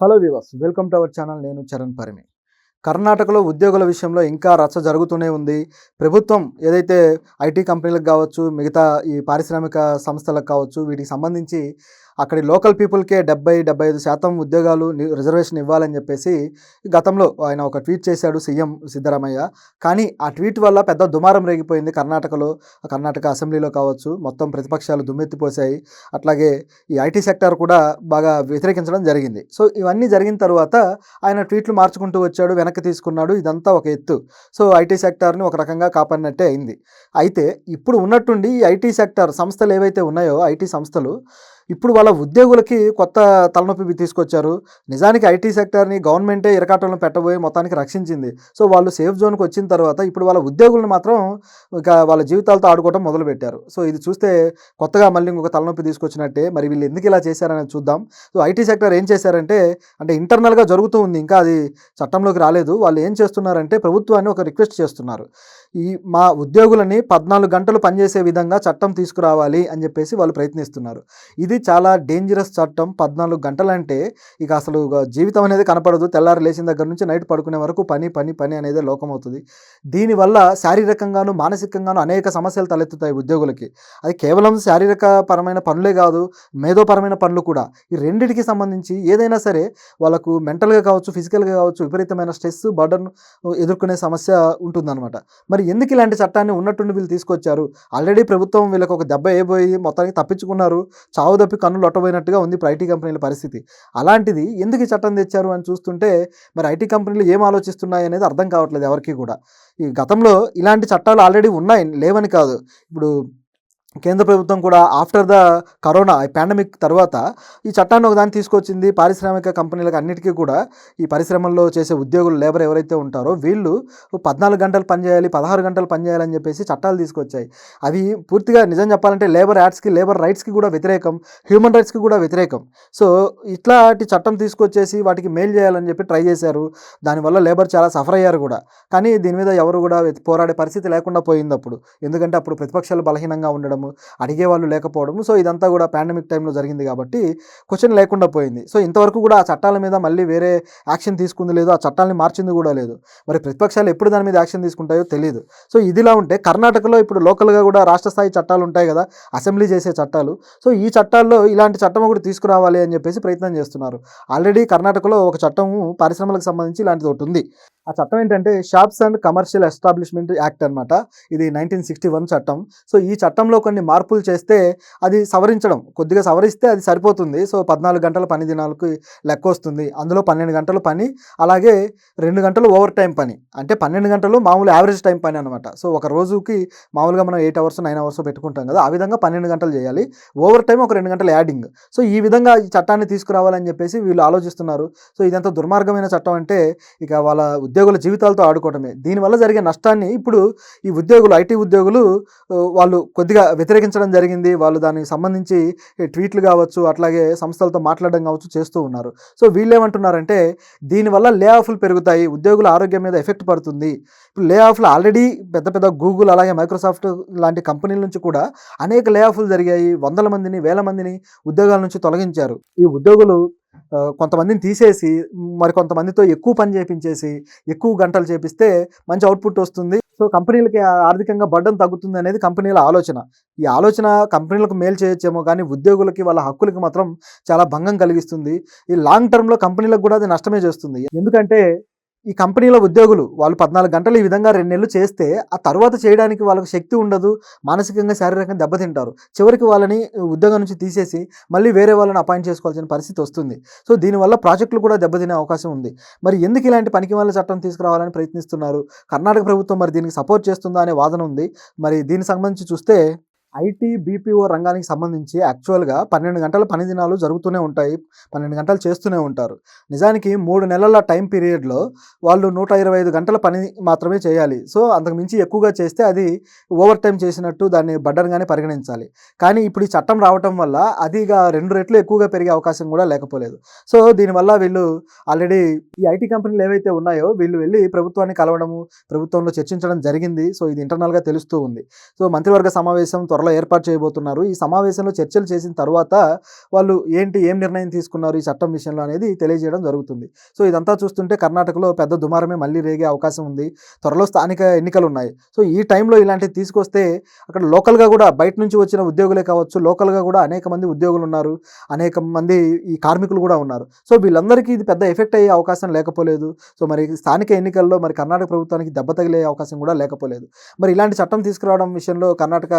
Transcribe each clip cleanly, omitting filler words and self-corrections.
Hello viewers, welcome to our channel. నేను చరణ్ పరిమి. కర్ణాటకలో ఉద్యోగుల విషయంలో ఇంకా రచ్చ జరుగుతూనే ఉంది. ప్రభుత్వం ఏదైతే ఐటీ కంపెనీలకు కావచ్చు, మిగతా ఈ పారిశ్రామిక సంస్థలకు కావచ్చు, వీటికి సంబంధించి అక్కడి లోకల్ పీపుల్కే 70-75% ఉద్యోగాలు రిజర్వేషన్ ఇవ్వాలని చెప్పేసి గతంలో ఆయన ఒక ట్వీట్ చేశాడు సీఎం సిద్ధరామయ్య. కానీ ఆ ట్వీట్ వల్ల పెద్ద దుమారం రేగిపోయింది కర్ణాటకలో. కర్ణాటక అసెంబ్లీలో కావచ్చు, మొత్తం ప్రతిపక్షాలు దుమ్మెత్తిపోసాయి. అట్లాగే ఈ ఐటీ సెక్టర్ కూడా బాగా వ్యతిరేకించడం జరిగింది. సో ఇవన్నీ జరిగిన తర్వాత ఆయన ట్వీట్లు మార్చుకుంటూ వచ్చాడు, వెనక్కి తీసుకున్నాడు. ఇదంతా ఒక ఎత్తు. సో ఐటీ సెక్టార్ని ఒక రకంగా కాపాడినట్టే అయింది. అయితే ఇప్పుడు ఉన్నట్టుండి ఈ ఐటీ సెక్టార్ సంస్థలు ఏవైతే ఉన్నాయో, ఐటీ సంస్థలు ఇప్పుడు వాళ్ళ ఉద్యోగులకి కొత్త తలనొప్పి తీసుకొచ్చారు. నిజానికి ఐటీ సెక్టార్ని గవర్నమెంటే ఇరకాటంలో పెట్టబోయి మొత్తానికి రక్షించింది. సో వాళ్ళు సేఫ్ జోన్కి వచ్చిన తర్వాత ఇప్పుడు వాళ్ళ ఉద్యోగులను మాత్రం ఇక వాళ్ళ జీవితాలతో ఆడుకోవడం మొదలుపెట్టారు. సో ఇది చూస్తే కొత్తగా మళ్ళీ ఇంకొక తలనొప్పి తీసుకొచ్చినట్టే. మరి వీళ్ళు ఎందుకు ఇలా చేశారనేది చూద్దాం. సో ఐటీ సెక్టార్ ఏం చేశారంటే, ఇంటర్నల్గా జరుగుతూ ఉంది, ఇంకా అది చట్టంలోకి రాలేదు. వాళ్ళు ఏం చేస్తున్నారంటే ప్రభుత్వాన్ని ఒక రిక్వెస్ట్ చేస్తున్నారు. మా ఉద్యోగులని 14 గంటలు పనిచేసే విధంగా చట్టం తీసుకురావాలి అని చెప్పేసి వాళ్ళు ప్రయత్నిస్తున్నారు. ఇది చాలా డేంజరస్ చట్టం. 14 గంటలంటే ఇక అసలు జీవితం అనేది కనపడదు. తెల్లారి లేచిన దగ్గర నుంచి నైట్ పడుకునే వరకు పని పని పని అనేది లోకం అవుతుంది. దీనివల్ల శారీరకంగాను మానసికంగాను అనేక సమస్యలు తలెత్తుతాయి ఉద్యోగులకి. అది కేవలం శారీరక పరమైన పనులే కాదు, మేధోపరమైన పనులు కూడా. ఈ రెండిటికి సంబంధించి ఏదైనా సరే వాళ్ళకు మెంటల్గా కావచ్చు, ఫిజికల్గా కావచ్చు, విపరీతమైన స్ట్రెస్ బర్డన్ ఎదుర్కొనే సమస్య ఉంటుందన్నమాట. మరి ఎందుకు ఇలాంటి చట్టాన్ని ఉన్నట్టుండి వీళ్ళు తీసుకొచ్చారు? ఆల్రెడీ ప్రభుత్వం వీళ్ళకి ఒక దెబ్బ వేయబోయి మొత్తానికి తప్పించుకున్నారు. చావు తప్పి కన్నులు లొట్టబోయినట్టుగా ఉంది ఇప్పుడు ఐటీ కంపెనీల పరిస్థితి. అలాంటిది ఎందుకు ఈ చట్టం తెచ్చారు అని చూస్తుంటే మరి ఐటీ కంపెనీలు ఏం ఆలోచిస్తున్నాయి అనేది అర్థం కావట్లేదు ఎవరికి కూడా. ఈ గతంలో ఇలాంటి చట్టాలు ఆల్రెడీ ఉన్నాయి, లేవని కాదు. ఇప్పుడు కేంద్ర ప్రభుత్వం కూడా ఆఫ్టర్ ద కరోనా పాండమిక్ తర్వాత ఈ చట్టాన్ని ఒకదాన్ని తీసుకొచ్చింది. పారిశ్రామిక కంపెనీలకు అన్నిటికీ కూడా ఈ పరిశ్రమల్లో చేసే ఉద్యోగులు లేబర్ ఎవరైతే ఉంటారో వీళ్ళు 14 గంటలు పనిచేయాలి, 16 గంటలు పనిచేయాలని చెప్పేసి చట్టాలు తీసుకొచ్చాయి. అవి పూర్తిగా నిజం చెప్పాలంటే లేబర్ యాక్ట్స్కి, లేబర్ రైట్స్కి కూడా వ్యతిరేకం, హ్యూమన్ రైట్స్కి కూడా వ్యతిరేకం. సో ఇట్లాంటి చట్టం తీసుకొచ్చేసి వాటికి మేలు చేయాలని చెప్పి ట్రై చేశారు. దానివల్ల లేబర్ చాలా సఫర్ అయ్యారు కూడా. కానీ దీని మీద ఎవరు కూడా పోరాడే పరిస్థితి లేకుండా పోయింది అప్పుడు. ఎందుకంటే అప్పుడు ప్రతిపక్షాలు బలహీనంగా ఉండడం, అడిగేవాళ్ళు లేకపోవడము. సో ఇదంతా కూడా పాండమిక్ టైంలో జరిగింది కాబట్టి క్వశ్చన్ లేకుండా పోయింది. సో ఇంతవరకు కూడా ఆ చట్టాల మీద మళ్ళీ వేరే యాక్షన్ తీసుకుంది లేదు, ఆ చట్టాలని మార్చింది కూడా లేదు. మరి ప్రతిపక్షాలు ఎప్పుడు దాని మీద యాక్షన్ తీసుకుంటాయో తెలియదు. సో ఇదిలా ఉంటే కర్ణాటకలో ఇప్పుడు లోకల్గా కూడా రాష్ట్ర స్థాయి చట్టాలు ఉంటాయి కదా, అసెంబ్లీ చేసే చట్టాలు. సో ఈ చట్టాల్లో ఇలాంటి చట్టం ఒకటి తీసుకురావాలి అని చెప్పేసి ప్రయత్నం చేస్తున్నారు. ఆల్రెడీ కర్ణాటకలో ఒక చట్టము పారిశ్రమలకు సంబంధించి ఇలాంటిది ఒకటి ఉంది. ఆ చట్టం ఏంటంటే shops and commercial establishment act అనమాట. ఇది 1961 చట్టం. సో ఈ చట్టంలో కొన్ని మార్పులు చేస్తే అది సవరించడం, కొద్దిగా సవరిస్తే అది సరిపోతుంది. సో 14 గంటల పని దినాలకు లెక్క వస్తుంది. అందులో 12 గంటలు పని, అలాగే 2 గంటలు ఓవర్ టైం పని. అంటే 12 గంటలు మామూలు యావరేజ్ టైం పని అనమాట. సో ఒక రోజుకి మామూలుగా మనం 8 అవర్స్ 9 అవర్స్ పెట్టుకుంటాం కదా, ఆ విధంగా 12 గంటలు చేయాలి. ఓవర్ టైం ఒక 2 గంటలు యాడింగ్. సో ఈ విధంగా ఈ చట్టాన్ని తీసుకురావాలని చెప్పేసి వీళ్ళు ఆలోచిస్తున్నారు. సో ఇదంతా దుర్మార్గమైన చట్టం. అంటే ఇక వాళ్ళ ఉద్యోగుల జీవితాలతో ఆడుకోవడమే. దీనివల్ల జరిగే నష్టాన్ని ఇప్పుడు ఈ ఉద్యోగులు, ఐటీ ఉద్యోగులు వాళ్ళు కొద్దిగా వ్యతిరేకించడం జరిగింది. వాళ్ళు దానికి సంబంధించి ట్వీట్లు కావచ్చు, అట్లాగే సంస్థలతో మాట్లాడడం కావచ్చు చేస్తూ ఉన్నారు. సో వీళ్ళు ఏమంటున్నారంటే దీనివల్ల లే ఆఫ్లు పెరుగుతాయి, ఉద్యోగుల ఆరోగ్యం మీద ఎఫెక్ట్ పడుతుంది. ఇప్పుడు లే ఆఫ్లు ఆల్రెడీ పెద్ద పెద్ద గూగుల్, అలాగే మైక్రోసాఫ్ట్ లాంటి కంపెనీల నుంచి కూడా అనేక లే ఆఫ్లు జరిగాయి. వందల మందిని, వేల మందిని ఉద్యోగాల నుంచి తొలగించారు. ఈ ఉద్యోగులు కొంతమందిని తీసేసి మరి కొంతమందితో ఎక్కువ పని చేయించేసి ఎక్కువ గంటలు చేపిస్తే మంచి అవుట్పుట్ వస్తుంది. సో కంపెనీలకి ఆర్థికంగా బర్డన్ తగ్గుతుంది అనేది కంపెనీల ఆలోచన. ఈ ఆలోచన కంపెనీలకు మేలు చేయొచ్చేమో, కానీ ఉద్యోగులకి, వాళ్ళ హక్కులకి మాత్రం చాలా భంగం కలిగిస్తుంది. ఈ లాంగ్ టర్మ్లో కంపెనీలకు కూడా అది నష్టమే చేస్తుంది. ఎందుకంటే ఈ కంపెనీల ఉద్యోగులు వాళ్ళు 14 గంటలు ఈ విధంగా 2 నెలలు చేస్తే ఆ తర్వాత చేయడానికి వాళ్ళకు శక్తి ఉండదు, మానసికంగా శారీరకంగా దెబ్బతింటారు. చివరికి వాళ్ళని ఉద్యోగం నుంచి తీసేసి మళ్ళీ వేరే వాళ్ళని అపాయింట్ చేసుకోవాల్సిన పరిస్థితి వస్తుంది. సో దీనివల్ల ప్రాజెక్టులు కూడా దెబ్బతినే అవకాశం ఉంది. మరి ఎందుకు ఇలాంటి పనికిమాలిన చట్టం తీసుకురావాలని ప్రయత్నిస్తున్నారు? కర్ణాటక ప్రభుత్వం మరి దీనికి సపోర్ట్ చేస్తుందా అనే వాదన ఉంది. మరి దీనికి సంబంధించి చూస్తే ఐటీ, బీపీఓ రంగానికి సంబంధించి యాక్చువల్గా 12 గంటల పని దినాలు జరుగుతూనే ఉంటాయి, 12 గంటలు చేస్తూనే ఉంటారు. నిజానికి 3 నెలల టైం పీరియడ్లో వాళ్ళు 125 గంటల పని మాత్రమే చేయాలి. సో అంతకు మించి ఎక్కువగా చేస్తే అది ఓవర్ టైం చేసినట్టు దాన్ని బడ్డర్గానే పరిగణించాలి. కానీ ఇప్పుడు ఈ చట్టం రావటం వల్ల అది ఇక 2 రెట్లు ఎక్కువగా పెరిగే అవకాశం కూడా లేకపోలేదు. సో దీనివల్ల వీళ్ళు ఆల్రెడీ ఈ ఐటీ కంపెనీలు ఏవైతే ఉన్నాయో వీళ్ళు వెళ్ళి ప్రభుత్వాన్ని కలవడము, ప్రభుత్వంలో చర్చించడం జరిగింది. సో ఇది ఇంటర్నల్గా తెలుస్తూ ఉంది. సో మంత్రివర్గ సమావేశం త్వరలో ఏర్పాటు చేయబోతున్నారు. ఈ సమావేశంలో చర్చలు చేసిన తర్వాత వాళ్ళు ఏం నిర్ణయం తీసుకున్నారు ఈ చట్టం విషయంలో అనేది తెలియజేయడం జరుగుతుంది. సో ఇదంతా చూస్తుంటే కర్ణాటకలో పెద్ద దుమారమే మళ్ళీ రేగే అవకాశం ఉంది. త్వరలో స్థానిక ఎన్నికలు ఉన్నాయి. సో ఈ టైంలో ఇలాంటివి తీసుకొస్తే అక్కడ లోకల్గా కూడా బయట నుంచి వచ్చిన ఉద్యోగులే కావచ్చు, లోకల్గా కూడా అనేక మంది ఉద్యోగులు ఉన్నారు, అనేక మంది ఈ కార్మికులు కూడా ఉన్నారు. సో వీళ్ళందరికీ ఇది పెద్ద ఎఫెక్ట్ అయ్యే అవకాశం లేకపోలేదు. సో మరి స్థానిక ఎన్నికల్లో మరి కర్ణాటక ప్రభుత్వానికి దెబ్బ తగిలే అవకాశం కూడా లేకపోలేదు. మరి ఇలాంటి చట్టం తీసుకురావడం విషయంలో కర్ణాటక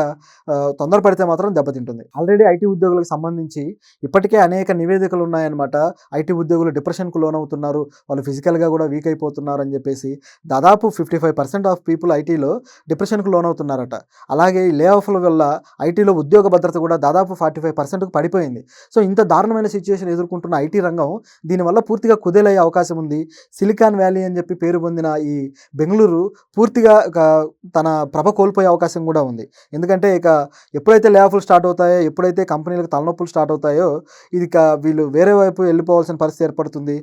తొందరపడితే మాత్రం దెబ్బతింటుంది. ఆల్రెడీ ఐటీ ఉద్యోగులకు సంబంధించి ఇప్పటికే అనేక నివేదికలు ఉన్నాయన్నమాట. ఐటీ ఉద్యోగులు డిప్రెషన్కు లోనవుతున్నారు, వాళ్ళు ఫిజికల్గా కూడా వీక్ అయిపోతున్నారు అని చెప్పేసి దాదాపు 55% ఆఫ్ పీపుల్ ఐటీలో డిప్రెషన్కు లోనవుతున్నారట. అలాగే ఈ లే ఆఫ్ల వల్ల ఐటీలో ఉద్యోగ భద్రత కూడా దాదాపు 45%కు పడిపోయింది. సో ఇంత దారుణమైన సిచ్యువేషన్ ఎదుర్కొంటున్న ఐటీ రంగం దీనివల్ల పూర్తిగా కుదేలయ్యే అవకాశం ఉంది. సిలికాన్ వ్యాలీ అని చెప్పి పేరు పొందిన ఈ బెంగళూరు పూర్తిగా తన ప్రభ కోల్పోయే అవకాశం కూడా ఉంది. ఎందుకంటే ఇక ఎప్పుడైతే లే ఆఫ్లు స్టార్ట్ అవుతాయో, ఎప్పుడైతే కంపెనీలకు తలనొప్పులు స్టార్ట్ అవుతాయో, ఇది వీళ్ళు వేరే వైపు వెళ్ళిపోవాల్సిన పరిస్థితి ఏర్పడుతుంది.